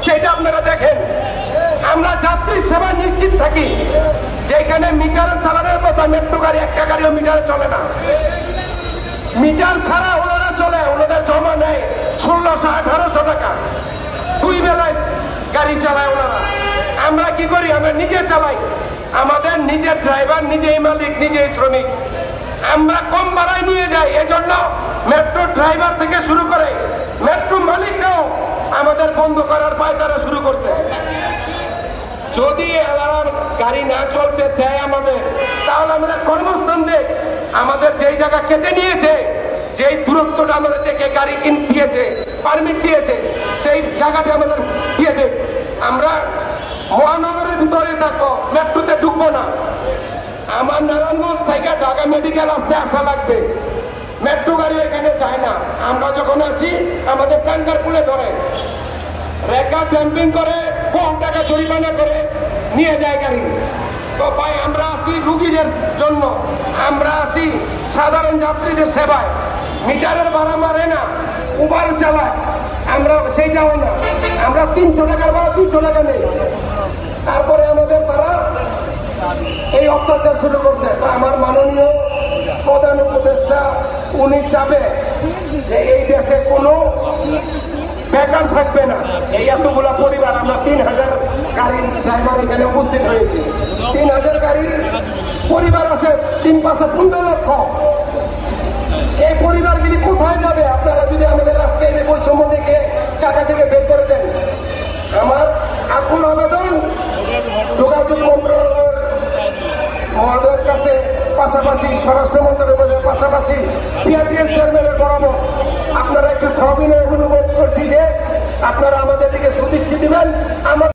সেটা আপনারা দেখেন। আমরা যাত্রী সেবা নিশ্চিত থাকি, যেখানে মিটার চালানোর কথা মেট্রো গাড়ি একটা গাড়িও মিটারে চলে না, মিটার ছাড়া ওনারা চলে, ওনাদের জমা নেয় 1600-1800 টাকা, 2 বেলায় গাড়ি চালায় ওনারা। আমরা কি করি? আমরা নিজে চালাই, আমাদের নিজের ড্রাইভার, নিজেই মালিক, নিজেই শ্রমিক। আমরা কম ভাড়ায় নিয়ে যাই, এজন্য মেট্রো ড্রাইভার থেকে শুরু করে মেট্রো মালিকরাও আমাদের বন্ধ করার পায়তারা শুরু করছে। যদি এলাকার গাড়ি না চলতে দেয় আমাদের, তাহলে আমাদের কর্মস্থান দেয়, আমাদের যেই জায়গা কেটে নিয়েছে, যেই দূরত্বটা আমাদের থেকে গাড়ি দিয়েছে, পারমিট দিয়েছে, সেই জায়গাটা আমাদের দিয়ে দেয়। আমরা মহানগরের ভিতরে থাকবো, মেট্রোতে ঢুকবো না। আমার নারায়ণগঞ্জ থেকে ঢাকা মেডিকেল আসতে আসা লাগবে, মেট্রো গাড়ি এখানে যায় না। আমরা যখন আসি আমাদের ট্যাঙ্কার খুলে ধরে, রেখা ক্যাম্পিং করে, কম টাকা জরিমানা করে নিয়ে যায় গাড়ি। তো ভাই, আমরা আসি রুগীদের জন্য, আমরা আসি সাধারণ যাত্রীদের সেবায়। মিটারের ভাড়া মারে না, উবার চালায়, আমরা সেইটাও না। আমরা 300 টাকার ভাড়া 200 টাকা নেই, তারপরে আমাদের তারা এই অত্যাচার শুরু করছে। তো আমার মাননীয় প্রধান উপদেষ্টা উনি চাবে যে এই দেশে কোনো বেকার থাকবে না। এই এতগুলা পরিবার, আমরা 3000 গাড়ির ড্রাইভার এখানে উপস্থিত হয়েছি, 3000 গাড়ির পরিবার আছে, 3-5-15 লক্ষ। এই পরিবারগুলি কোথায় যাবে? আপনারা যদি আমাদের আজকে এই বৈষম্য থেকে টাকা থেকে বের করে দেন। আমার আকুল আবেদন যোগাযোগ মন্ত্রণালয়ের মহোদয়ের কাছে, পাশাপাশি স্বরাষ্ট্র মন্ত্রণালয়ের পাশাপাশি পিআরটিএর চেয়ারম্যানের বরাবর আপনারা একটু সবিনয় অনুরোধ করছি যে আপনারা আমাদের দিকে সুদৃষ্টি দিবেন।